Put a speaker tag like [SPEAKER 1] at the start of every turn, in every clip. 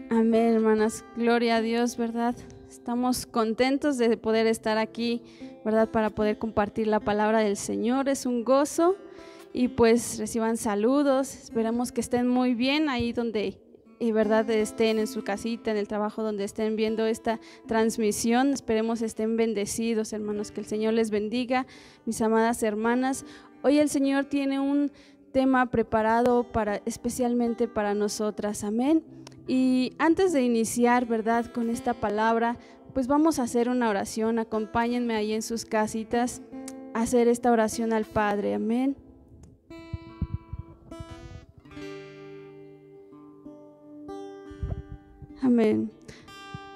[SPEAKER 1] Amén, hermanas, gloria a Dios, ¿verdad? Estamos contentos de poder estar aquí, ¿verdad? Para poder compartir la palabra del Señor, es un gozo y pues reciban saludos, esperamos que estén muy bien ahí donde, ¿verdad? Estén en su casita, en el trabajo donde estén viendo esta transmisión, esperemos estén bendecidos, hermanos, que el Señor les bendiga, mis amadas hermanas. Hoy el Señor tiene un tema preparado especialmente para nosotras, amén. Y antes de iniciar, ¿verdad?, con esta palabra, pues vamos a hacer una oración. Acompáñenme ahí en sus casitas a hacer esta oración al Padre, amén. Amén.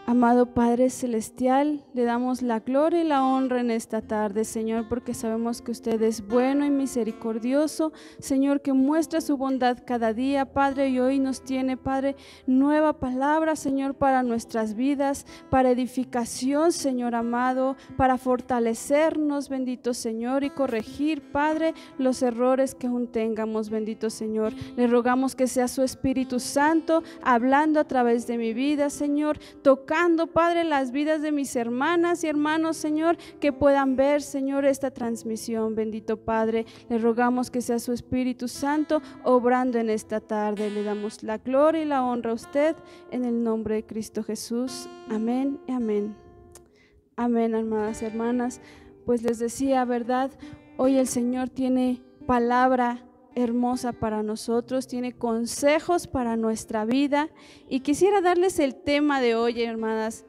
[SPEAKER 1] Amado Padre Celestial, le damos la gloria y la honra en esta tarde, Señor, porque sabemos que usted es bueno y misericordioso, Señor, que muestra su bondad cada día, Padre, y hoy nos tiene, Padre, nueva palabra, Señor, para nuestras vidas, para edificación, Señor amado, para fortalecernos, bendito Señor, y corregir, Padre, los errores que aún tengamos, bendito Señor. Le rogamos que sea su Espíritu Santo hablando a través de mi vida, Señor, tocando, Padre, las vidas de mis hermanas y hermanos, Señor, que puedan ver, Señor, esta transmisión, bendito Padre. Le rogamos que sea su Espíritu Santo obrando en esta tarde. Le damos la gloria y la honra a usted en el nombre de Cristo Jesús. Amén y amén. Amén, amadas hermanas. Pues les decía, ¿verdad? Hoy el Señor tiene palabra hermosa para nosotros, tiene consejos para nuestra vida y quisiera darles el tema de hoy, hermanas,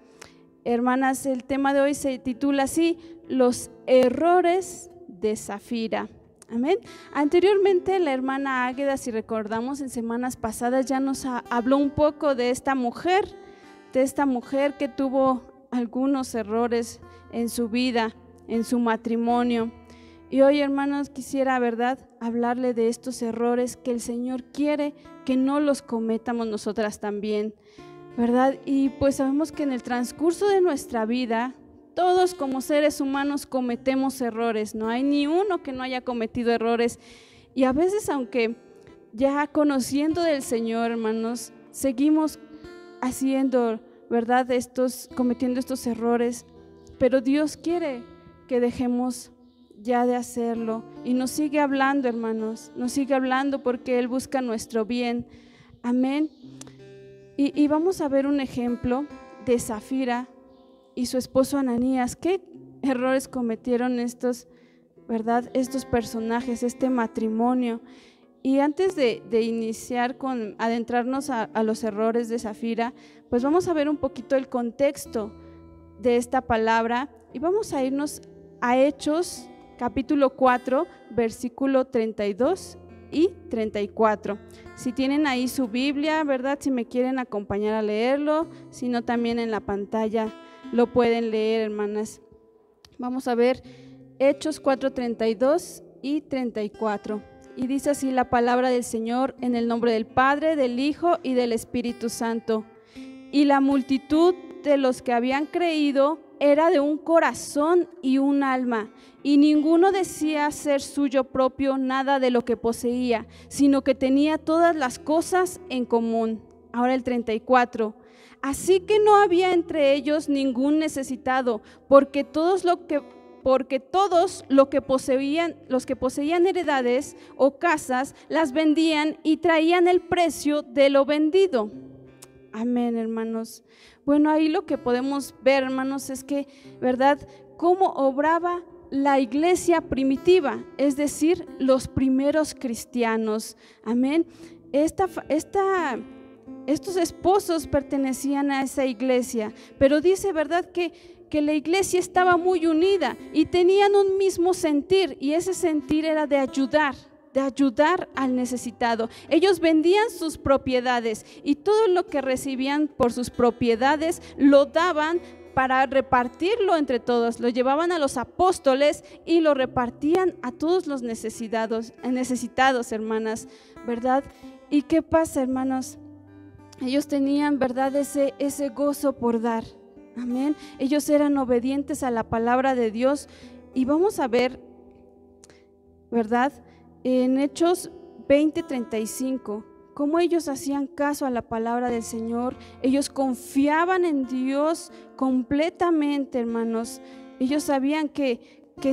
[SPEAKER 1] el tema de hoy se titula así: los errores de Zafira. Amén. Anteriormente la hermana Águeda, si recordamos en semanas pasadas, ya nos habló un poco de esta mujer que tuvo algunos errores en su vida, en su matrimonio. Y hoy, hermanos, quisiera, ¿verdad?, hablarle de estos errores que el Señor quiere que no los cometamos nosotras también, ¿verdad? Y pues sabemos que en el transcurso de nuestra vida, todos como seres humanos cometemos errores, no hay ni uno que no haya cometido errores. Y a veces, aunque ya conociendo del Señor, hermanos, seguimos haciendo, ¿verdad?, cometiendo estos errores, pero Dios quiere que dejemos ya de hacerlo y nos sigue hablando, hermanos, nos sigue hablando porque Él busca nuestro bien, amén. Y vamos a ver un ejemplo de Zafira y su esposo Ananías. ¿Qué errores cometieron estos, verdad, estos personajes, este matrimonio? Y antes de iniciar con adentrarnos a los errores de Zafira, pues vamos a ver un poquito el contexto de esta palabra y vamos a irnos a Hechos capítulo 4, versículo 32 y 34. Si tienen ahí su Biblia, ¿verdad?, si me quieren acompañar a leerlo, si no también en la pantalla lo pueden leer, hermanas. Vamos a ver Hechos 4, 32 y 34. Y dice así la palabra del Señor: en el nombre del Padre, del Hijo y del Espíritu Santo. Y la multitud de los que habían creído era de un corazón y un alma, y ninguno decía ser suyo propio nada de lo que poseía, sino que tenía todas las cosas en común. Ahora el 34. Así que no había entre ellos ningún necesitado, porque todos los que poseían heredades o casas, las vendían y traían el precio de lo vendido. Amén, hermanos. Bueno, ahí lo que podemos ver, hermanos, es que, ¿verdad?, cómo obraba la iglesia primitiva, es decir, los primeros cristianos. Amén. Estos esposos pertenecían a esa iglesia, pero dice, ¿verdad?, que la iglesia estaba muy unida y tenían un mismo sentir, y ese sentir era de ayudar al necesitado. Ellos vendían sus propiedades y todo lo que recibían por sus propiedades lo daban para repartirlo entre todos. Lo llevaban a los apóstoles y lo repartían a todos los necesitados, hermanas, ¿verdad? ¿Y qué pasa, hermanos? Ellos tenían, ¿verdad?, ese gozo por dar. Amén. Ellos eran obedientes a la palabra de Dios. Y vamos a ver, ¿verdad?, en Hechos 20:35, cómo ellos hacían caso a la palabra del Señor. Ellos confiaban en Dios completamente, hermanos. Ellos sabían que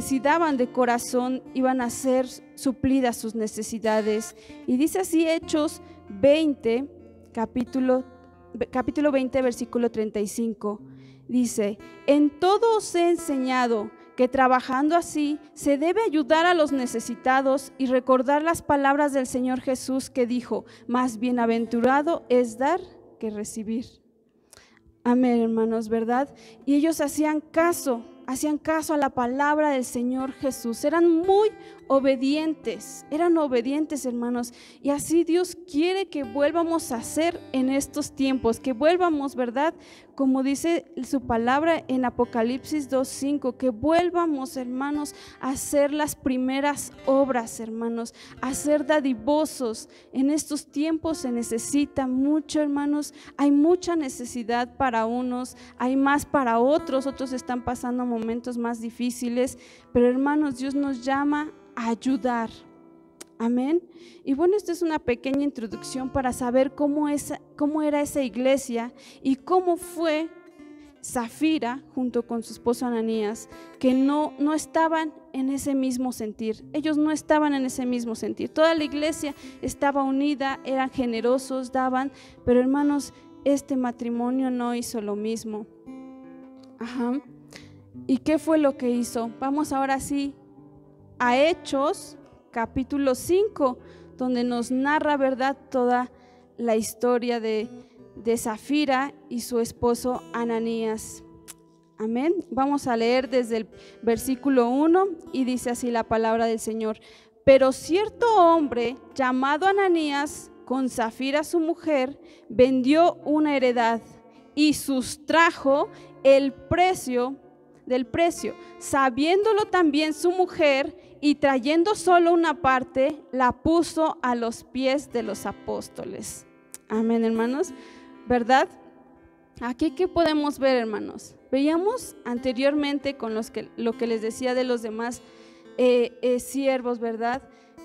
[SPEAKER 1] si daban de corazón iban a ser suplidas sus necesidades. Y dice así Hechos 20, capítulo 20, versículo 35. Dice: en todo os he enseñado que trabajando así se debe ayudar a los necesitados y recordar las palabras del Señor Jesús, que dijo: más bienaventurado es dar que recibir. Amén, hermanos, ¿verdad? Y ellos hacían caso a la palabra del Señor Jesús. Eran muy obedientes, hermanos. Y así Dios quiere que vuelvamos a hacer en estos tiempos, que vuelvamos, ¿verdad?, como dice su palabra en Apocalipsis 2:5, que vuelvamos, hermanos, a hacer las primeras obras, hermanos, a ser dadivosos. En estos tiempos se necesita mucho, hermanos. Hay mucha necesidad para unos, hay más para otros están pasando momentos más difíciles, pero hermanos, Dios nos llama a ayudar. Amén. Y bueno, esta es una pequeña introducción para saber cómo era esa iglesia y cómo fue Safira junto con su esposo Ananías, que no estaban en ese mismo sentir. Ellos no estaban en ese mismo sentir. Toda la iglesia estaba unida, eran generosos, daban, pero hermanos, este matrimonio no hizo lo mismo. Ajá. ¿Y qué fue lo que hizo? Vamos ahora sí a Hechos capítulo 5, donde nos narra, ¿verdad?, toda la historia de Safira y su esposo Ananías. Amén. Vamos a leer desde el versículo 1 y dice así la palabra del Señor: pero cierto hombre llamado Ananías, con Safira su mujer, vendió una heredad y sustrajo el precio del precio, sabiéndolo también su mujer, y trayendo solo una parte, la puso a los pies de los apóstoles. Amén, hermanos, ¿verdad? Aquí, ¿qué podemos ver, hermanos? Veíamos anteriormente con lo que les decía de los demás siervos, ¿verdad?,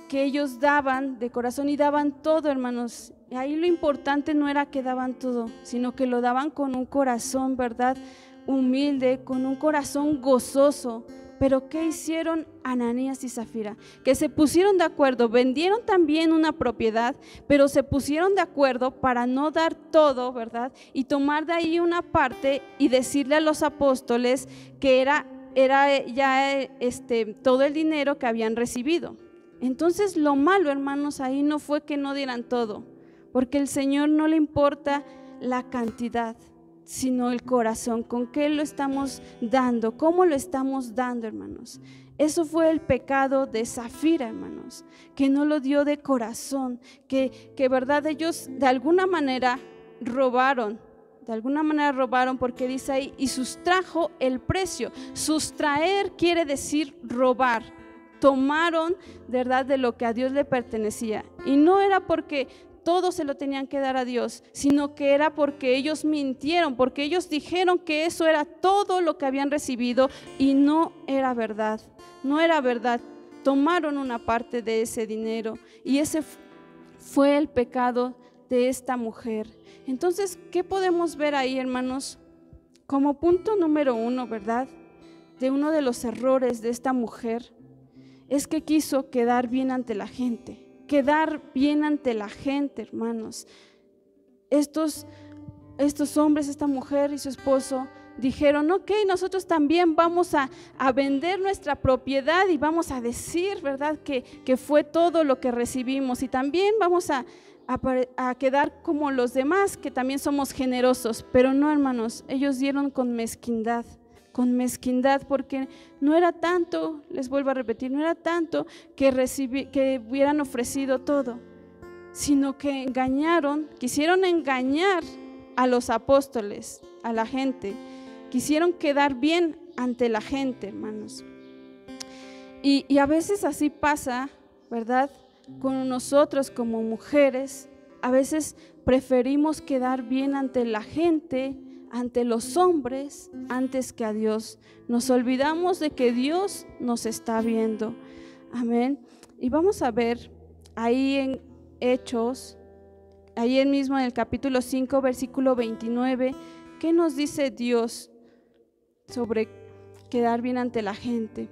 [SPEAKER 1] que ellos daban de corazón y daban todo, hermanos. Y ahí lo importante no era que daban todo, sino que lo daban con un corazón, ¿verdad?, humilde, con un corazón gozoso. Pero ¿qué hicieron Ananías y Safira? Que se pusieron de acuerdo, vendieron también una propiedad, pero se pusieron de acuerdo para no dar todo, ¿verdad?, y tomar de ahí una parte y decirle a los apóstoles que era ya todo el dinero que habían recibido. Entonces lo malo, hermanos, ahí no fue que no dieran todo, porque el Señor no le importa la cantidad, sino el corazón, con qué lo estamos dando, cómo lo estamos dando, hermanos. Eso fue el pecado de Safira, hermanos, que no lo dio de corazón, que verdad, ellos de alguna manera robaron, porque dice ahí, y sustrajo el precio. Sustraer quiere decir robar. Tomaron, verdad, de lo que a Dios le pertenecía, y no era porque todo se lo tenían que dar a Dios, sino que era porque ellos mintieron, porque ellos dijeron que eso era todo lo que habían recibido, y no era verdad, tomaron una parte de ese dinero, y ese fue el pecado de esta mujer. Entonces, ¿qué podemos ver ahí, hermanos? Como punto número 1, ¿verdad?, de uno de los errores de esta mujer, es que quiso quedar bien ante la gente. Hermanos. Estos hombres, esta mujer y su esposo dijeron: ok, nosotros también vamos a vender nuestra propiedad y vamos a decir, ¿verdad?, que fue todo lo que recibimos, y también vamos a quedar como los demás, que también somos generosos. Pero no, hermanos, ellos dieron con mezquindad, porque no era tanto, les vuelvo a repetir, no era tanto que hubieran ofrecido todo, sino que quisieron engañar a los apóstoles, a la gente, quisieron quedar bien ante la gente, hermanos. Y a veces así pasa, ¿verdad?, con nosotros como mujeres, a veces preferimos quedar bien ante la gente, ante los hombres, antes que a Dios. Nos olvidamos de que Dios nos está viendo. Amén. Y vamos a ver ahí en Hechos, ahí mismo en el capítulo 5, versículo 29, ¿qué nos dice Dios sobre quedar bien ante la gente?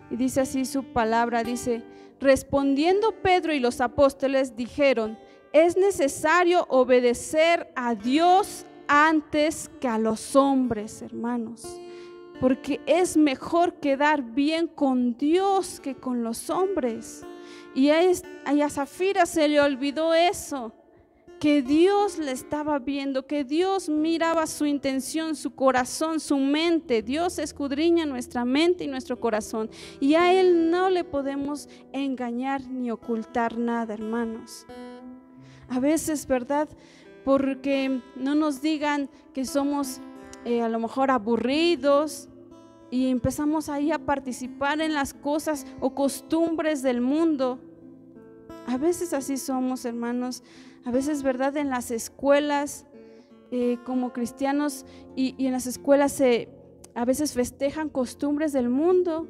[SPEAKER 1] Y dice así su palabra, dice: respondiendo Pedro y los apóstoles dijeron: es necesario obedecer a Dios antes que a los hombres, hermanos, porque es mejor quedar bien con Dios que con los hombres. Y a Zafira se le olvidó eso, que Dios le estaba viendo, que Dios miraba su intención, su corazón, su mente. Dios escudriña nuestra mente y nuestro corazón, y a Él no le podemos engañar ni ocultar nada, hermanos. A veces, ¿verdad? Porque no nos digan que somos a lo mejor aburridos, y empezamos ahí a participar en las cosas o costumbres del mundo. A veces así somos, hermanos. A veces, ¿verdad? En las escuelas, como cristianos, y en las escuelas a veces festejan costumbres del mundo.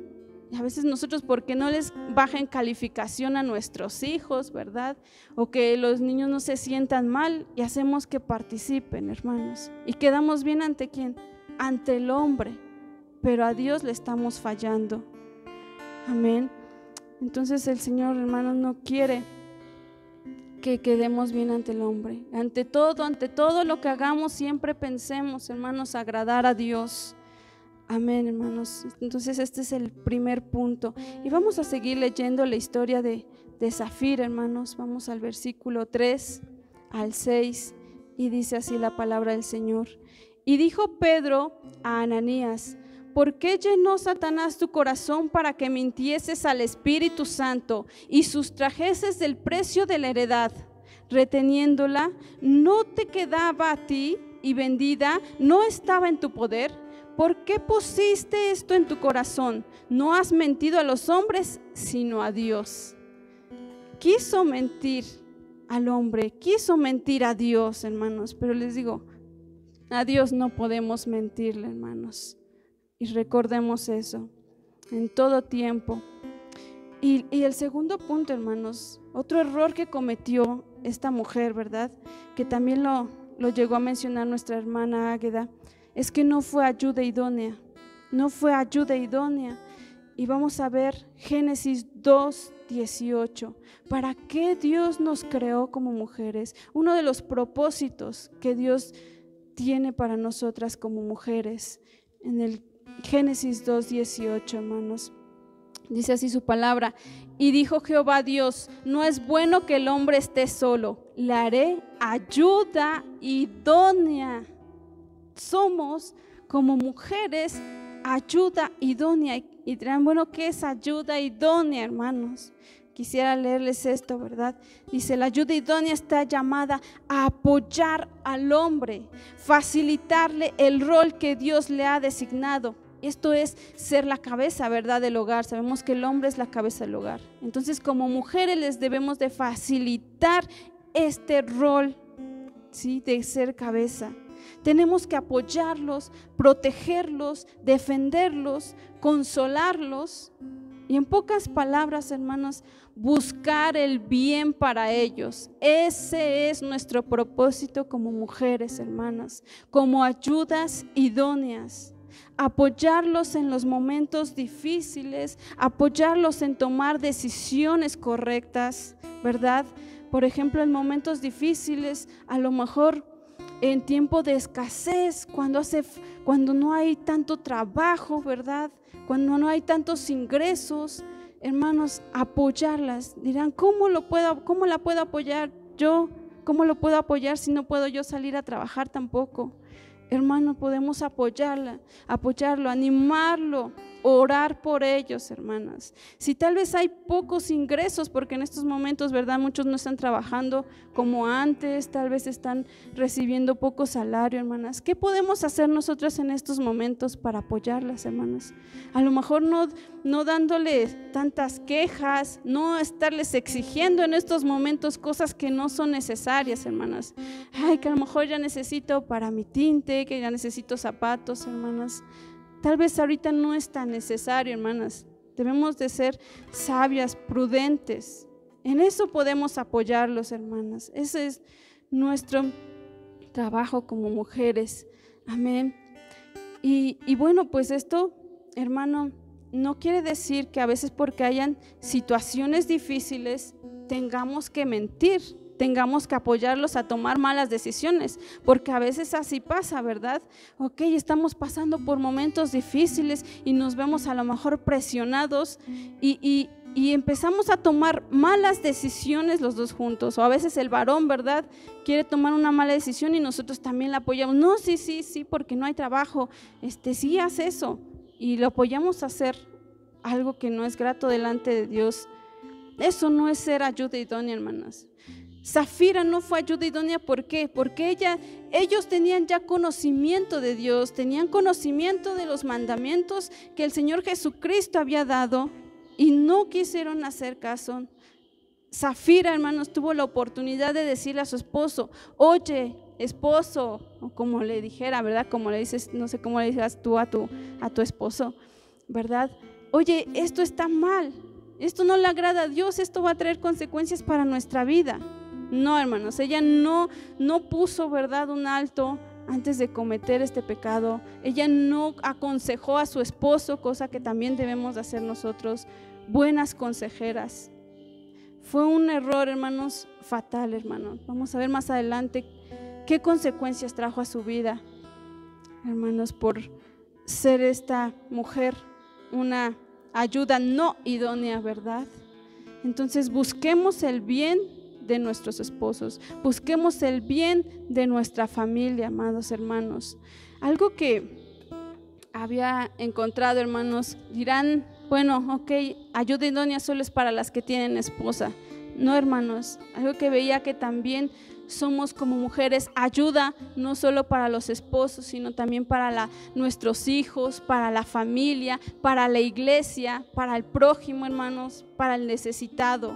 [SPEAKER 1] Y a veces nosotros, porque no les bajen calificación a nuestros hijos, ¿verdad? O que los niños no se sientan mal, y hacemos que participen, hermanos. Y quedamos bien ¿ante quién? Ante el hombre. Pero a Dios le estamos fallando. Amén. Entonces el Señor, hermanos, no quiere que quedemos bien ante el hombre. Ante todo lo que hagamos, siempre pensemos, hermanos, agradar a Dios. Amén, hermanos. Entonces este es el primer punto. Y vamos a seguir leyendo la historia de Zafira, hermanos. Vamos al versículo 3 al 6, y dice así la palabra del Señor. Y dijo Pedro a Ananías: ¿por qué llenó Satanás tu corazón para que mintieses al Espíritu Santo y sustrajeses del precio de la heredad, reteniéndola? ¿No te quedaba a ti y vendida no estaba en tu poder? ¿Por qué pusiste esto en tu corazón? No has mentido a los hombres, sino a Dios. Quiso mentir al hombre, quiso mentir a Dios, hermanos, pero les digo, a Dios no podemos mentirle, hermanos. Y recordemos eso en todo tiempo. Y el segundo punto, hermanos, otro error que cometió esta mujer, ¿verdad? Que también lo llegó a mencionar nuestra hermana Águeda, es que no fue ayuda idónea. No fue ayuda idónea. Y vamos a ver Génesis 2:18. ¿Para qué Dios nos creó como mujeres? Uno de los propósitos que Dios tiene para nosotras como mujeres. En el Génesis 2:18, hermanos, dice así su palabra: y dijo Jehová Dios: no es bueno que el hombre esté solo, le haré ayuda idónea. Somos como mujeres ayuda idónea. Y dirán, bueno, ¿qué es ayuda idónea, hermanos? Quisiera leerles esto, ¿verdad? Dice: la ayuda idónea está llamada a apoyar al hombre, facilitarle el rol que Dios le ha designado. Esto es ser la cabeza, ¿verdad?, del hogar. Sabemos que el hombre es la cabeza del hogar. Entonces, como mujeres les debemos de facilitar este rol, ¿sí?, de ser cabeza. Tenemos que apoyarlos, protegerlos, defenderlos, consolarlos. Y en pocas palabras, hermanos, buscar el bien para ellos. Ese es nuestro propósito como mujeres, hermanas, como ayudas idóneas. Apoyarlos en los momentos difíciles, apoyarlos en tomar decisiones correctas, ¿verdad? Por ejemplo, en momentos difíciles, a lo mejor en tiempo de escasez, cuando no hay tanto trabajo, ¿verdad? Cuando no hay tantos ingresos, hermanos, apoyarlas. Dirán, ¿cómo la puedo apoyar yo? ¿Cómo lo puedo apoyar si no puedo yo salir a trabajar tampoco? Hermano, podemos apoyarlo, animarlo, orar por ellos, hermanas. Si tal vez hay pocos ingresos, porque en estos momentos, ¿verdad? Muchos no están trabajando como antes, tal vez están recibiendo poco salario, hermanas. ¿Qué podemos hacer nosotras en estos momentos para apoyarlas, hermanas? A lo mejor no dándoles tantas quejas, no estarles exigiendo en estos momentos cosas que no son necesarias, hermanas. Ay, que a lo mejor ya necesito para mi tinte, que ya necesito zapatos, hermanas. Tal vez ahorita no es tan necesario, hermanas. Debemos de ser sabias, prudentes. En eso podemos apoyarlos, hermanas. Ese es nuestro trabajo como mujeres. Amén. Y bueno, pues esto, hermano, no quiere decir que a veces porque hayan situaciones difíciles tengamos que mentir, tengamos que apoyarlos a tomar malas decisiones, porque a veces así pasa, ¿verdad? Ok, estamos pasando por momentos difíciles y nos vemos a lo mejor presionados y empezamos a tomar malas decisiones los dos juntos, o a veces el varón, ¿verdad? Quiere tomar una mala decisión y nosotros también la apoyamos. No, sí, porque no hay trabajo, sí, haz eso, y lo apoyamos a hacer algo que no es grato delante de Dios. Eso no es ser ayuda idónea, hermanas. Zafira no fue ayuda idónea, ¿por qué? Porque ellos tenían ya conocimiento de Dios, tenían conocimiento de los mandamientos que el Señor Jesucristo había dado y no quisieron hacer caso. Zafira, hermanos, tuvo la oportunidad de decirle a su esposo: oye, esposo, o como le dijera, ¿verdad? Como le dices, no sé cómo le digas tú a tu esposo, ¿verdad? Oye, esto está mal, esto no le agrada a Dios, esto va a traer consecuencias para nuestra vida. No, hermanos, ella no puso, ¿verdad?, un alto antes de cometer este pecado. Ella no aconsejó a su esposo, cosa que también debemos de hacer nosotros, buenas consejeras. Fue un error, hermanos, fatal, hermanos. Vamos a ver más adelante qué consecuencias trajo a su vida, hermanos, por ser esta mujer una ayuda no idónea, ¿verdad? Entonces busquemos el bien de nuestros esposos, busquemos el bien de nuestra familia, amados hermanos. Algo que había encontrado, hermanos, dirán: bueno, ok, ayuda idónea solo es para las que tienen esposa. No, hermanos, algo que veía que también somos como mujeres ayuda no solo para los esposos, sino también para nuestros hijos, para la familia, para la iglesia, para el prójimo, hermanos, para el necesitado.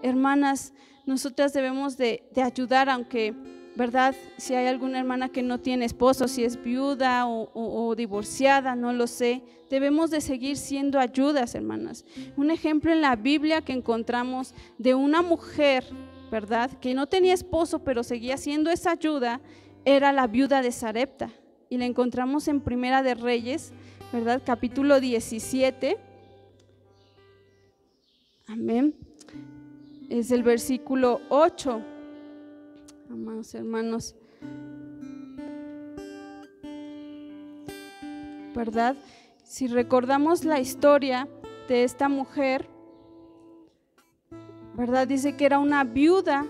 [SPEAKER 1] Hermanas, nosotras debemos de ayudar, aunque, ¿verdad?, si hay alguna hermana que no tiene esposo, si es viuda o divorciada, no lo sé, debemos de seguir siendo ayudas, hermanas. Un ejemplo en la Biblia que encontramos de una mujer, ¿verdad?, que no tenía esposo pero seguía siendo esa ayuda, era la viuda de Sarepta, y la encontramos en Primera de Reyes, ¿verdad?, capítulo 17. Amén. Es el versículo 8. Amados hermanos, ¿verdad? Si recordamos la historia de esta mujer, ¿verdad?, dice que era una viuda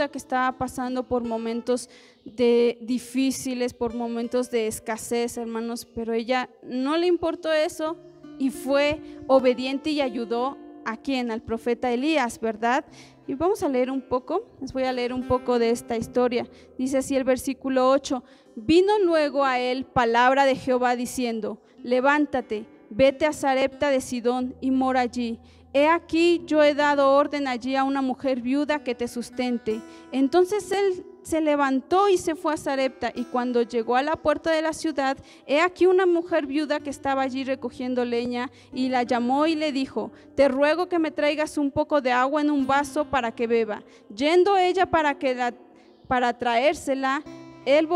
[SPEAKER 1] que estaba pasando por momentos difíciles, por momentos de escasez, hermanos, pero ella no le importó eso y fue obediente y ayudó ¿a quién? Al profeta Elías, ¿verdad? Y vamos a leer un poco, les voy a leer un poco de esta historia. Dice así el versículo 8: vino luego a él palabra de Jehová diciendo: levántate, vete a Sarepta de Sidón y mora allí. He aquí yo he dado orden allí a una mujer viuda que te sustente. Entonces él se levantó y se fue a Sarepta, y cuando llegó a la puerta de la ciudad, he aquí una mujer viuda que estaba allí recogiendo leña, y la llamó y le dijo: te ruego que me traigas un poco de agua en un vaso para que beba. Yendo ella para traérsela, él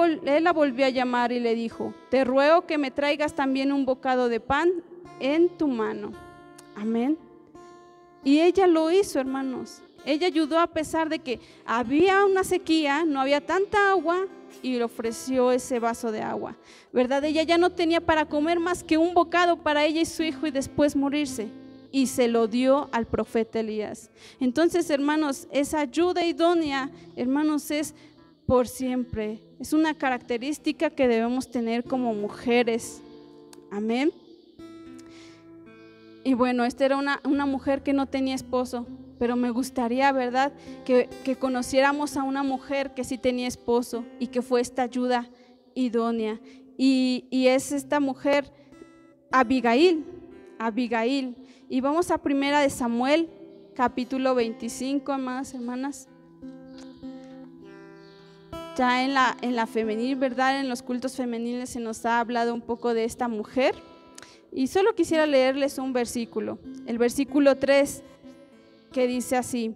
[SPEAKER 1] la volvió a llamar y le dijo: te ruego que me traigas también un bocado de pan en tu mano. Amén. Y ella lo hizo, hermanos. Ella ayudó a pesar de que había una sequía, no había tanta agua, y le ofreció ese vaso de agua, ¿verdad? Ella ya no tenía para comer más que un bocado para ella y su hijo y después morirse, y se lo dio al profeta Elías. Entonces, hermanos, esa ayuda idónea, hermanos, es por siempre. Es una característica que debemos tener como mujeres. Amén. Y bueno, esta era una mujer que no tenía esposo, pero me gustaría, ¿verdad?, que conociéramos a una mujer que sí tenía esposo y que fue esta ayuda idónea. Y es esta mujer, Abigail. Y vamos a 1 Samuel, capítulo 25, amadas hermanas. Ya en la femenil, ¿verdad?, en los cultos femeniles se nos ha hablado un poco de esta mujer. Y solo quisiera leerles un versículo, el versículo 3, que dice así: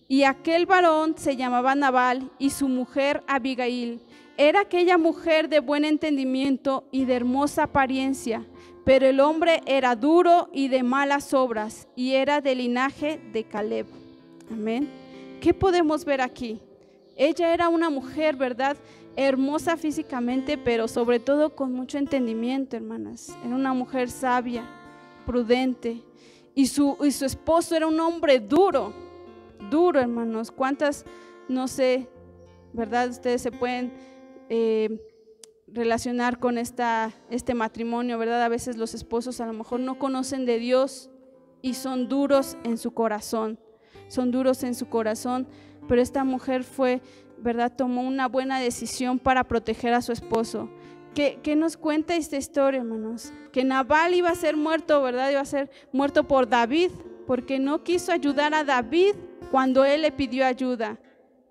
[SPEAKER 1] y aquel varón se llamaba Nabal, y su mujer Abigail. Era aquella mujer de buen entendimiento y de hermosa apariencia, pero el hombre era duro y de malas obras, y era del linaje de Caleb. Amén. ¿Qué podemos ver aquí? Ella era una mujer, ¿verdad?, hermosa físicamente, pero sobre todo con mucho entendimiento, hermanas. Era una mujer sabia, prudente, y su esposo era un hombre duro, hermanos. ¿Cuántas, no sé, verdad, ustedes se pueden relacionar con este matrimonio, verdad? A veces los esposos a lo mejor no conocen de Dios y son duros en su corazón, pero esta mujer fue, ¿verdad?, tomó una buena decisión para proteger a su esposo. ¿Qué nos cuenta esta historia, hermanos? Que Nabal iba a ser muerto, ¿verdad? Iba a ser muerto por David, porque no quiso ayudar a David cuando él le pidió ayuda.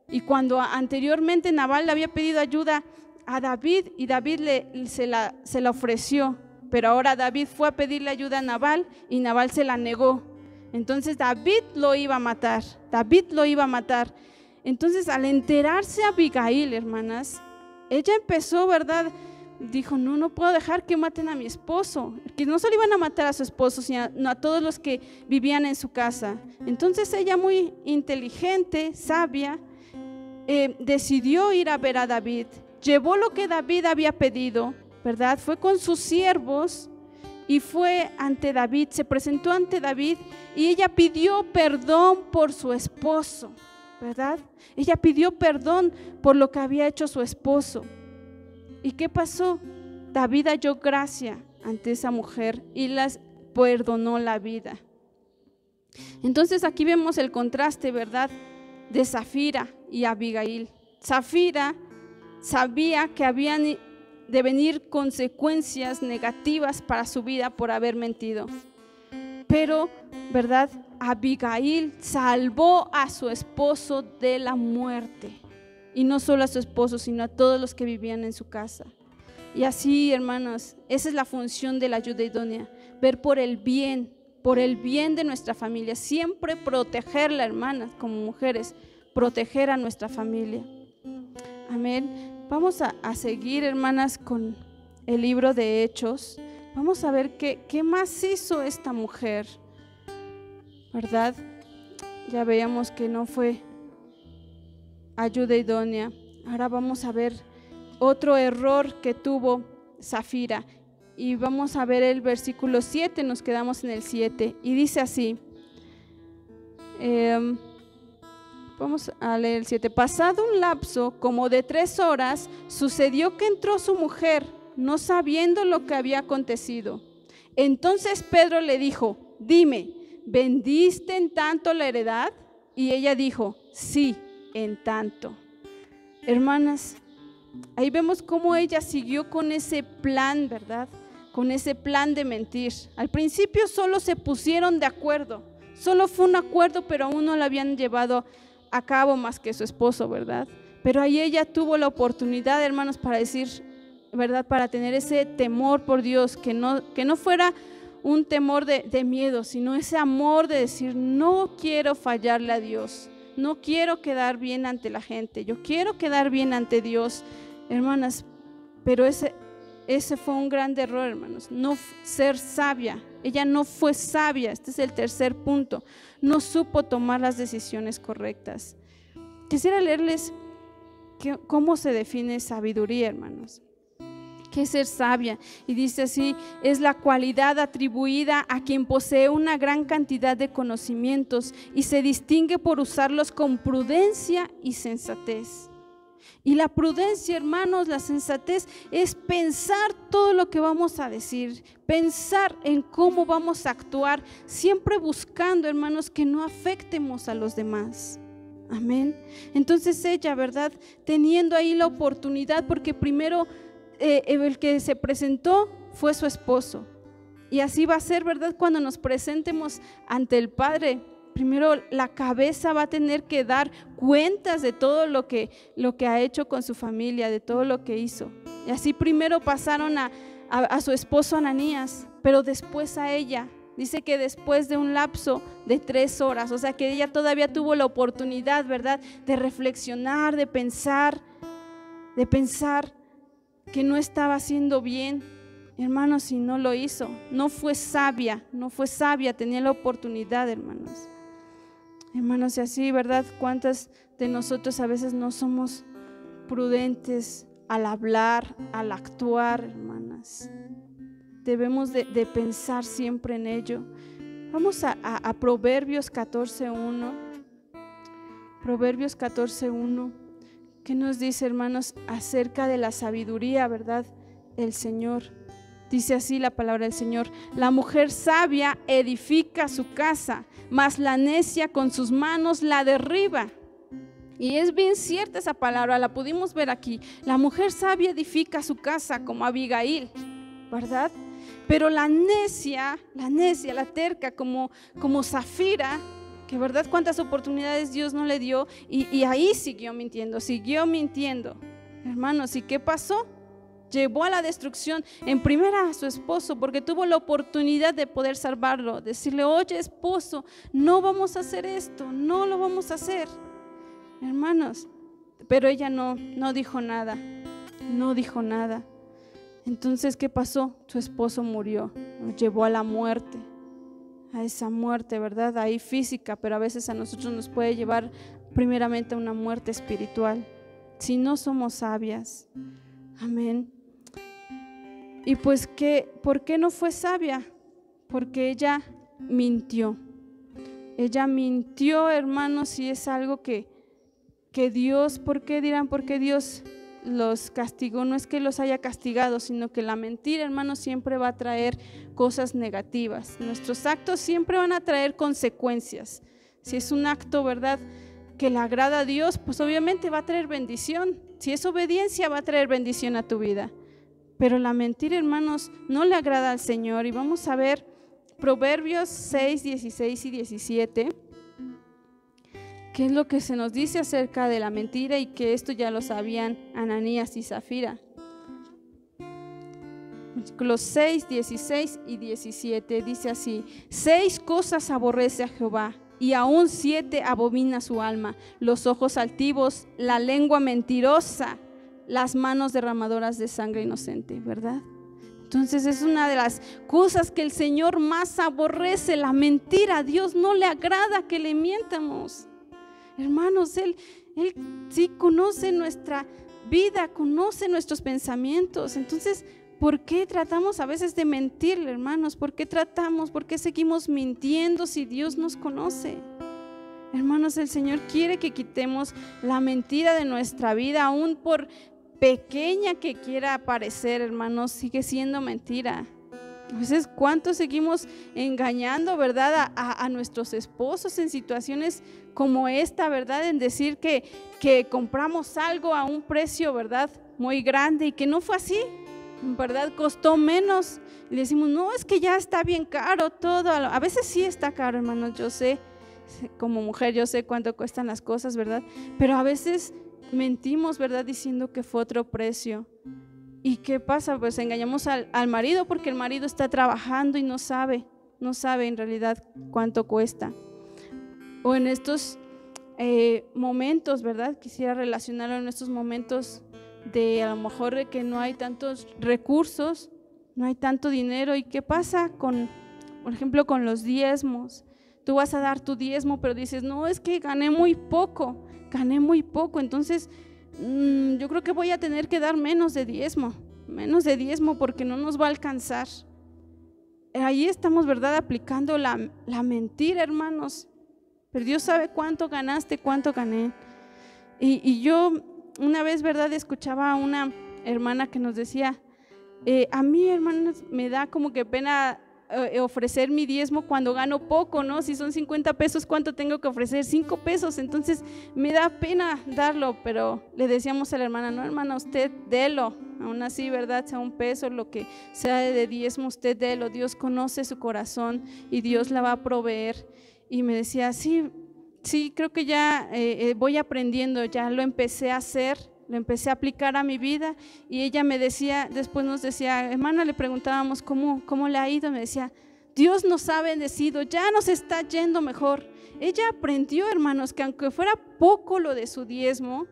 [SPEAKER 1] Y cuando anteriormente Nabal le había pedido ayuda a David, y David se la ofreció, pero ahora David fue a pedirle ayuda a Nabal y Nabal se la negó. Entonces David lo iba a matar. Entonces, al enterarse Abigail, hermanas, ella empezó, ¿verdad? Dijo, no puedo dejar que maten a mi esposo, que no solo iban a matar a su esposo, sino a todos los que vivían en su casa. Entonces ella, muy inteligente, sabia, decidió ir a ver a David. Llevó lo que David había pedido, ¿verdad? Fue con sus siervos y fue ante David, se presentó ante David, y ella pidió perdón por su esposo, ¿verdad? Ella pidió perdón por lo que había hecho su esposo. ¿Y qué pasó? David halló gracia ante esa mujer y las perdonó la vida. Entonces aquí vemos el contraste, ¿verdad?, de Safira y Abigail. Safira sabía que habían de venir consecuencias negativas para su vida por haber mentido, pero, ¿verdad?, Abigail salvó a su esposo de la muerte, y no solo a su esposo, sino a todos los que vivían en su casa. Y así, hermanos, esa es la función de la ayuda idónea: ver por el bien de nuestra familia, siempre protegerla, hermanas, como mujeres, proteger a nuestra familia. Amén. Vamos a seguir, hermanas, con el libro de Hechos. Vamos a ver qué más hizo esta mujer, ¿verdad? Ya veíamos que no fue ayuda idónea. Ahora vamos a ver otro error que tuvo Safira, y vamos a ver el versículo 7, nos quedamos en el 7, y dice así, vamos a leer el 7. Pasado un lapso como de 3 horas, sucedió que entró su mujer, no sabiendo lo que había acontecido. Entonces Pedro le dijo, dime, ¿vendiste en tanto la heredad? Y ella dijo, sí, en tanto. Hermanas, ahí vemos cómo ella siguió con ese plan, ¿verdad? Con ese plan de mentir. Al principio solo se pusieron de acuerdo, solo fue un acuerdo, pero aún no lo habían llevado a cabo más que su esposo, ¿verdad? Pero ahí ella tuvo la oportunidad, hermanos, para decir, ¿verdad?, para tener ese temor por Dios, que no fuera un temor de miedo, sino ese amor de decir, no quiero fallarle a Dios, no quiero quedar bien ante la gente, yo quiero quedar bien ante Dios, hermanas. Pero ese fue un gran error, hermanos, no ser sabia. Ella no fue sabia, este es el tercer punto, no supo tomar las decisiones correctas. Quisiera leerles cómo se define sabiduría, hermanos. ¿Qué es ser sabia? Y dice así, es la cualidad atribuida a quien posee una gran cantidad de conocimientos y se distingue por usarlos con prudencia y sensatez. Y la prudencia, hermanos, la sensatez es pensar todo lo que vamos a decir, pensar en cómo vamos a actuar, siempre buscando, hermanos, que no afectemos a los demás. Amén. Entonces ella, ¿verdad? Teniendo ahí la oportunidad, porque primero el que se presentó fue su esposo. Y así va a ser, ¿verdad? Cuando nos presentemos ante el Padre, primero la cabeza va a tener que dar cuentas de todo lo que ha hecho con su familia, de todo lo que hizo. Y así primero pasaron a su esposo Ananías, pero después a ella. Dice que después de un lapso de 3 horas, o sea que ella todavía tuvo la oportunidad, ¿verdad?, de reflexionar, de pensar que no estaba haciendo bien. Hermanos, y no lo hizo, no fue sabia, tenía la oportunidad, hermanos. Hermanos, y así, ¿verdad? ¿Cuántas de nosotros a veces no somos prudentes al hablar, al actuar, hermanas? Debemos de pensar siempre en ello. Vamos a Proverbios 14:1. Proverbios 14:1. ¿Qué nos dice, hermanos, acerca de la sabiduría, verdad? El Señor. Dice así la palabra del Señor: la mujer sabia edifica su casa, mas la necia con sus manos la derriba. Y es bien cierta esa palabra, la pudimos ver aquí. La mujer sabia edifica su casa como Abigail, ¿verdad? Pero la necia, la terca como Zafira, que verdad cuántas oportunidades Dios no le dio, y ahí siguió mintiendo. Hermanos, ¿y qué pasó? Llevó a la destrucción en primera a su esposo, porque tuvo la oportunidad de poder salvarlo, decirle: oye, esposo, no vamos a hacer esto, no lo vamos a hacer, hermanos. Pero ella no dijo nada. Entonces, ¿qué pasó? Su esposo murió, lo llevó a la muerte, a esa muerte, ¿verdad? Ahí física, pero a veces a nosotros nos puede llevar primeramente a una muerte espiritual, si no somos sabias. Amén. Y pues, ¿por qué no fue sabia? Porque ella mintió. Ella mintió, hermanos, y es algo que Dios, ¿por qué dirán? ¿Por qué Dios los castigó? No es que los haya castigado, sino que la mentira, hermanos, siempre va a traer cosas negativas. Nuestros actos siempre van a traer consecuencias. Si es un acto, ¿verdad?, que le agrada a Dios, pues obviamente va a traer bendición. Si es obediencia, va a traer bendición a tu vida. Pero la mentira, hermanos, no le agrada al Señor. Y vamos a ver Proverbios 6, 16 y 17. ¿Qué es lo que se nos dice acerca de la mentira? Y que esto ya lo sabían Ananías y Zafira. Los 6, 16 y 17 dice así: 6 cosas aborrece a Jehová, y aún 7 abomina su alma: los ojos altivos, la lengua mentirosa, las manos derramadoras de sangre inocente, ¿verdad? Entonces es una de las cosas que el Señor más aborrece, la mentira. A Dios no le agrada que le mientamos. Hermanos, Él sí conoce nuestra vida, conoce nuestros pensamientos. Entonces, ¿por qué tratamos a veces de mentirle, hermanos? ¿Por qué seguimos mintiendo si Dios nos conoce? Hermanos, el Señor quiere que quitemos la mentira de nuestra vida, aún por pequeña que quiera parecer, hermanos, sigue siendo mentira. A veces, ¿cuánto seguimos engañando, verdad, a nuestros esposos en situaciones como esta, verdad? En decir que compramos algo a un precio, verdad, muy grande, y que no fue así, verdad, costó menos. Y le decimos: no, es que ya está bien caro todo. A veces sí está caro, hermanos, yo sé, como mujer yo sé cuánto cuestan las cosas, verdad, pero a veces mentimos, verdad, diciendo que fue otro precio. ¿Y qué pasa? Pues engañamos al marido, porque el marido está trabajando y no sabe en realidad cuánto cuesta. O en estos momentos, ¿verdad? Quisiera relacionarlo en estos momentos de a lo mejor de que no hay tantos recursos, no hay tanto dinero. ¿Y qué pasa por ejemplo, con los diezmos? Tú vas a dar tu diezmo, pero dices: no, es que gané muy poco, entonces yo creo que voy a tener que dar menos de diezmo porque no nos va a alcanzar. Ahí estamos, ¿verdad?, aplicando la mentira, hermanos. Pero Dios sabe cuánto ganaste, cuánto gané. Y yo una vez, ¿verdad?, escuchaba a una hermana que nos decía, a mí, hermanos, me da como que pena ofrecer mi diezmo cuando gano poco, ¿no? Si son 50 pesos, ¿cuánto tengo que ofrecer? 5 pesos, entonces me da pena darlo, pero le decíamos a la hermana, no, hermana, usted délo, aún así, ¿verdad?, sea un peso, lo que sea de diezmo, usted délo, Dios conoce su corazón y Dios la va a proveer. Y me decía, sí, creo que ya voy aprendiendo, ya lo empecé a hacer, lo empecé a aplicar a mi vida. Y ella me decía, después nos decía, hermana, le preguntábamos cómo le ha ido, me decía, Dios nos ha bendecido, ya nos está yendo mejor. Ella aprendió, hermanos, que aunque fuera poco lo de su diezmo,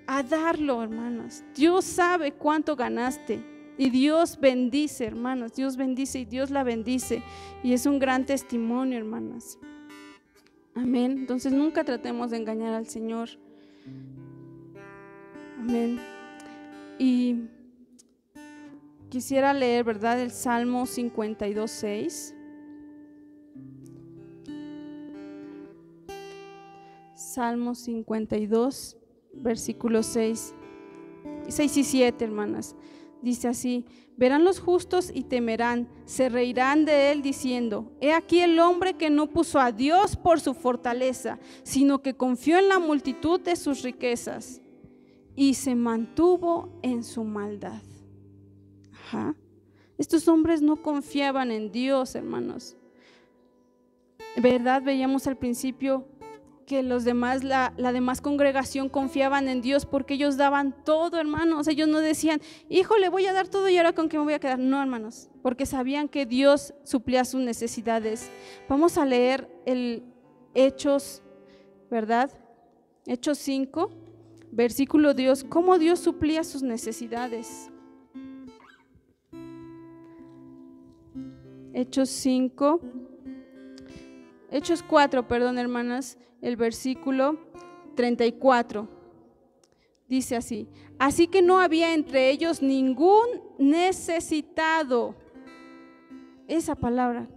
[SPEAKER 1] a darlo, hermanos. Dios sabe cuánto ganaste y Dios bendice, hermanos, Dios bendice y Dios la bendice, y es un gran testimonio, hermanas. Amén. Entonces nunca tratemos de engañar al Señor. Amén. Y quisiera leer, ¿verdad?, el Salmo 52:6. Salmo 52, versículos 6 y 7, hermanas. Dice así: verán los justos y temerán, se reirán de él diciendo, he aquí el hombre que no puso a Dios por su fortaleza, sino que confió en la multitud de sus riquezas y se mantuvo en su maldad. Ajá. Estos hombres no confiaban en Dios, hermanos. ¿Verdad? Veíamos al principio que los demás, la demás congregación confiaban en Dios porque ellos daban todo, hermanos. Ellos no decían, hijo, le voy a dar todo y ahora con qué me voy a quedar. No, hermanos, porque sabían que Dios suplía sus necesidades. Vamos a leer el Hechos, ¿verdad? Hechos 5, versículo 10, cómo Dios suplía sus necesidades. Hechos 4, perdón, hermanas, el versículo 34, dice así: así que no había entre ellos ningún necesitado. Esa palabra,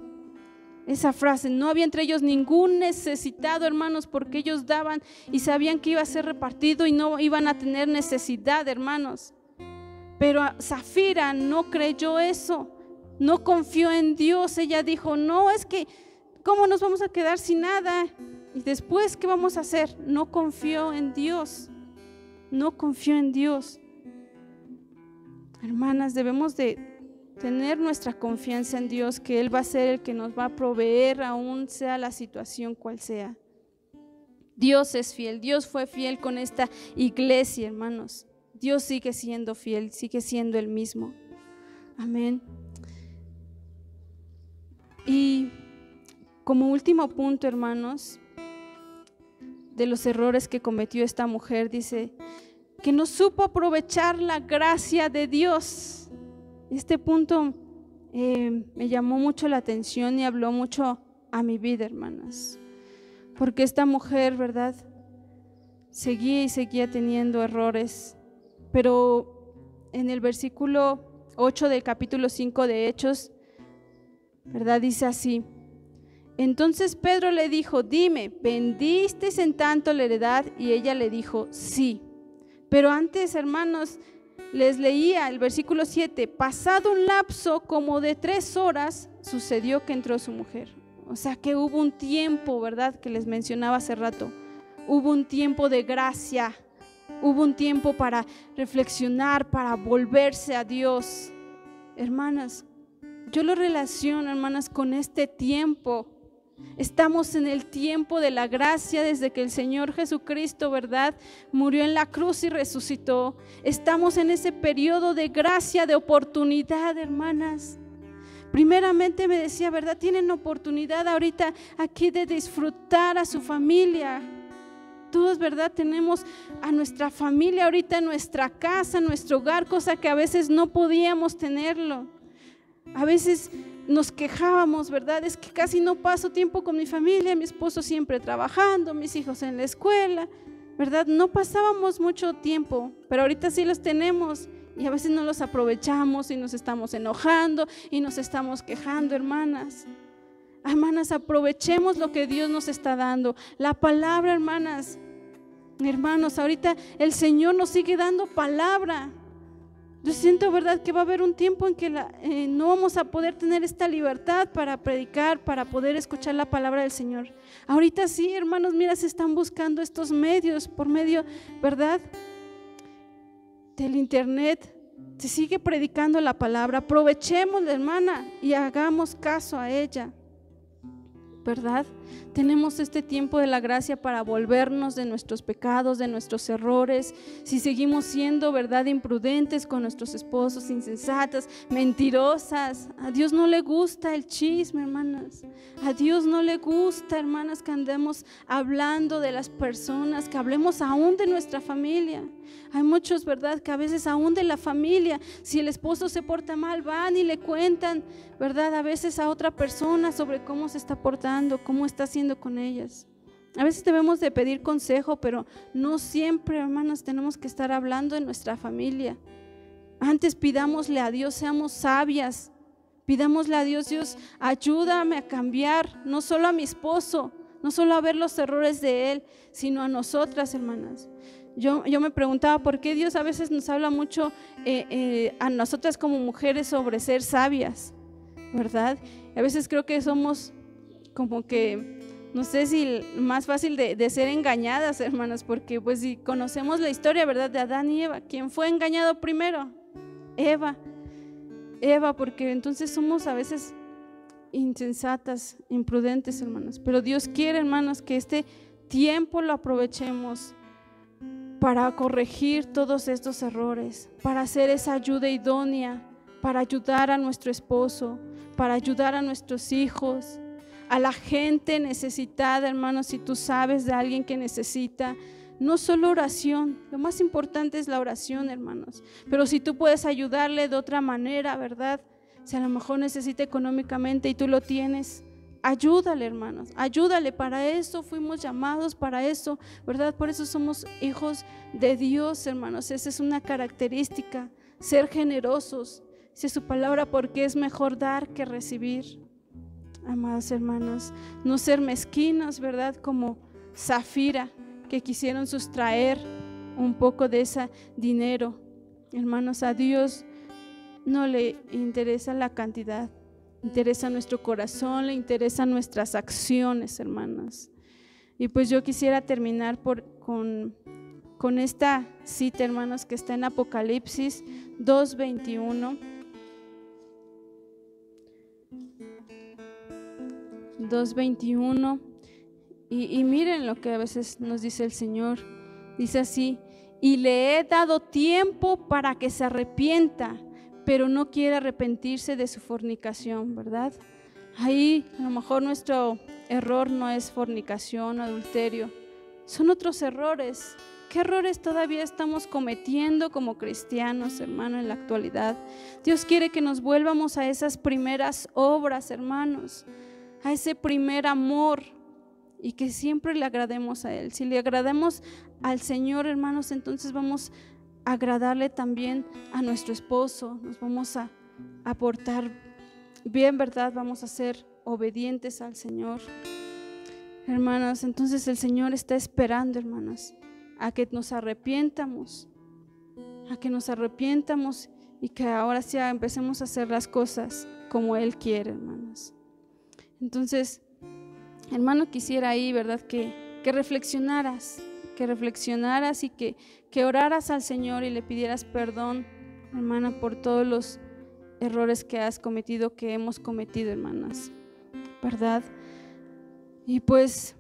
[SPEAKER 1] esa frase, no había entre ellos ningún necesitado, hermanos, porque ellos daban y sabían que iba a ser repartido y no iban a tener necesidad, hermanos. Pero Zafira no creyó eso, no confió en Dios. Ella dijo, no, es que ¿cómo nos vamos a quedar sin nada? Y después, ¿qué vamos a hacer? No confió en Dios. No confió en Dios. Hermanas, debemos de tener nuestra confianza en Dios, que Él va a ser el que nos va a proveer, aún sea la situación cual sea. Dios es fiel. Dios fue fiel con esta iglesia, hermanos. Dios sigue siendo fiel, sigue siendo el mismo. Amén. Y como último punto, hermanos, de los errores que cometió esta mujer, dice que no supo aprovechar la gracia de Dios. Este punto me llamó mucho la atención y habló mucho a mi vida, hermanas, porque esta mujer, ¿verdad?, seguía y seguía teniendo errores, pero en el versículo 8 del capítulo 5 de Hechos, ¿verdad?, dice así: entonces Pedro le dijo, dime, ¿vendisteis en tanto la heredad? Y ella le dijo, sí. Pero antes, hermanos, les leía el versículo 7, pasado un lapso como de 3 horas, sucedió que entró su mujer. O sea que hubo un tiempo, ¿verdad?, que les mencionaba hace rato. Hubo un tiempo de gracia, hubo un tiempo para reflexionar, para volverse a Dios. Hermanas, yo lo relaciono, hermanas, con este tiempo. Estamos en el tiempo de la gracia desde que el Señor Jesucristo, ¿verdad?, murió en la cruz y resucitó. Estamos en ese periodo de gracia, de oportunidad, hermanas. Primeramente me decía, ¿verdad?, tienen oportunidad ahorita aquí de disfrutar a su familia. Todos, ¿verdad?, tenemos a nuestra familia ahorita en nuestra casa, en nuestro hogar, cosa que a veces no podíamos tenerlo. A veces nos quejábamos, ¿verdad?, es que casi no paso tiempo con mi familia, mi esposo siempre trabajando, mis hijos en la escuela, ¿verdad? No pasábamos mucho tiempo, pero ahorita sí los tenemos y a veces no los aprovechamos y nos estamos enojando y nos estamos quejando, hermanas. Hermanas, aprovechemos lo que Dios nos está dando. La palabra, hermanas, Hermanos, ahorita el Señor nos sigue dando palabra. Yo siento, ¿verdad?, que va a haber un tiempo en que no vamos a poder tener esta libertad para predicar, para poder escuchar la palabra del Señor. Ahorita sí, hermanos, mira, se están buscando estos medios por medio, ¿verdad?, del internet. Se sigue predicando la palabra. Aprovechémosla, hermana, y hagamos caso a ella, ¿verdad? Tenemos este tiempo de la gracia para volvernos de nuestros pecados, de nuestros errores. Si seguimos siendo, ¿verdad?, imprudentes con nuestros esposos, insensatas, mentirosas, a Dios no le gusta el chisme, hermanas. A Dios no le gusta, hermanas, que andemos hablando de las personas, que hablemos aún de nuestra familia. Hay muchos, ¿verdad?, que a veces aún de la familia, si el esposo se porta mal, van y le cuentan, ¿verdad?, a veces a otra persona sobre cómo se está portando, cómo está haciendo con ellas. A veces debemos de pedir consejo, pero no siempre, hermanas, tenemos que estar hablando de nuestra familia. Antes pidámosle a Dios, seamos sabias, pidámosle a Dios: Dios, ayúdame a cambiar, no solo a mi esposo, no solo a ver los errores de él, sino a nosotras, hermanas. Yo me preguntaba por qué Dios a veces nos habla mucho a nosotras como mujeres sobre ser sabias, ¿verdad? A veces creo que somos como que, no sé si más fácil de ser engañadas, hermanas, porque pues si conocemos la historia, ¿verdad?, de Adán y Eva, ¿quién fue engañado primero? Eva, porque entonces somos a veces insensatas, imprudentes, hermanas. Pero Dios quiere, hermanas, que este tiempo lo aprovechemos para corregir todos estos errores, para hacer esa ayuda idónea, para ayudar a nuestro esposo, para ayudar a nuestros hijos, a la gente necesitada, hermanos. Si tú sabes de alguien que necesita, no solo oración, lo más importante es la oración, hermanos, pero si tú puedes ayudarle de otra manera, ¿verdad? Si a lo mejor necesita económicamente y tú lo tienes, ayúdale, hermanos, ayúdale. Para eso fuimos llamados, para eso, ¿verdad? Por eso somos hijos de Dios, hermanos. Esa es una característica, ser generosos. Dice su palabra, porque es mejor dar que recibir. Amadas hermanas, no ser mezquinos, ¿verdad?, como Zafira, que quisieron sustraer un poco de ese dinero. Hermanos, a Dios no le interesa la cantidad, interesa nuestro corazón, le interesan nuestras acciones, hermanas. Y pues yo quisiera terminar con esta cita, hermanos, que está en Apocalipsis 2:21. 2:21, y miren lo que a veces nos dice el Señor. Dice así: y le he dado tiempo para que se arrepienta, pero no quiere arrepentirse de su fornicación, ¿verdad? Ahí a lo mejor nuestro error no es fornicación, adulterio, son otros errores. ¿Qué errores todavía estamos cometiendo como cristianos, hermano, en la actualidad? Dios quiere que nos vuelvamos a esas primeras obras, hermanos, a ese primer amor, y que siempre le agrademos a Él. Si le agradamos al Señor, hermanos, entonces vamos a agradarle también a nuestro esposo, nos vamos a portar bien, ¿verdad? Vamos a ser obedientes al Señor, hermanas. Entonces el Señor está esperando, hermanas, a que nos arrepientamos, y que ahora sí empecemos a hacer las cosas como Él quiere, hermanas. Entonces, hermano, quisiera ahí, ¿verdad?, que reflexionaras y que oraras al Señor y le pidieras perdón, hermana, por todos los errores que has cometido, que hemos cometido, hermanas, ¿verdad? Y pues,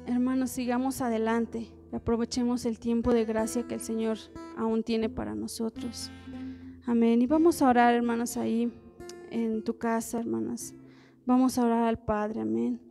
[SPEAKER 1] hermanos, sigamos adelante y aprovechemos el tiempo de gracia que el Señor aún tiene para nosotros. Amén. Y vamos a orar, hermanas, ahí en tu casa, hermanas. Vamos a orar al Padre, amén.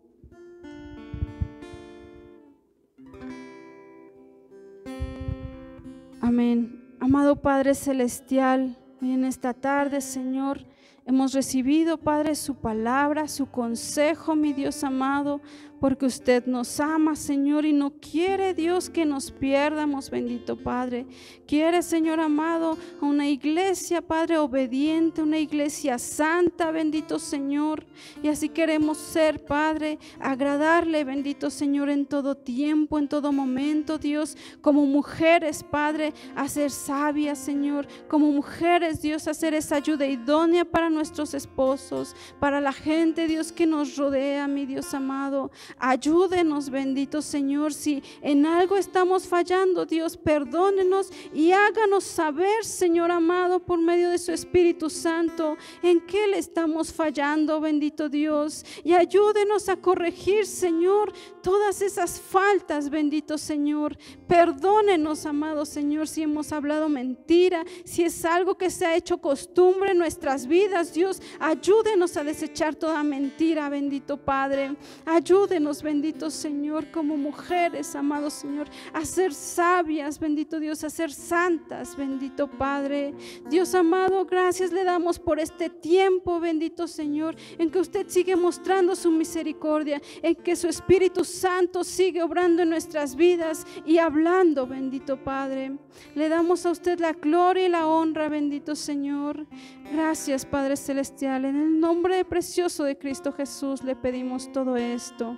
[SPEAKER 1] Amén. Amado Padre Celestial, hoy en esta tarde, Señor, Hemos recibido, Padre, su palabra, su consejo, mi Dios amado, porque usted nos ama, Señor, y no quiere, Dios, que nos pierdamos, bendito Padre. Quiere, Señor amado, una iglesia, Padre, obediente, una iglesia santa, bendito Señor. Y así queremos ser, Padre, agradarle, bendito Señor, en todo tiempo, en todo momento, Dios, como mujeres, Padre, a ser sabias, Señor, como mujeres, Dios, a ser esa ayuda idónea para nuestros esposos, para la gente, Dios, que nos rodea, mi Dios amado. Ayúdenos, bendito Señor, si en algo estamos fallando, Dios, perdónenos y háganos saber, Señor amado, por medio de su Espíritu Santo, en qué le estamos fallando, bendito Dios, y ayúdenos a corregir, Señor, todas esas faltas, bendito Señor. Perdónenos, amado Señor, si hemos hablado mentira, si es algo que se ha hecho costumbre en nuestras vidas, Dios, ayúdenos a desechar toda mentira, bendito Padre. Ayúdenos, bendito Señor, como mujeres, amado Señor, a ser sabias, bendito Dios, a ser santas, bendito Padre. Dios amado, gracias le damos por este tiempo, bendito Señor, en que usted sigue mostrando su misericordia, en que su Espíritu Santo sigue obrando en nuestras vidas y hablando, bendito Padre. Le damos a usted la gloria y la honra, bendito Señor. Gracias, Padre Celestial, en el nombre precioso de Cristo Jesús le pedimos todo esto.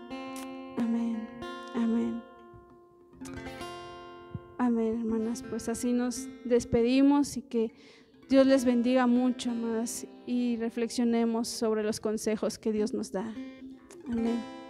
[SPEAKER 1] Amén, amén. Amén, hermanas, pues así nos despedimos y que Dios les bendiga mucho más y reflexionemos sobre los consejos que Dios nos da. Amén.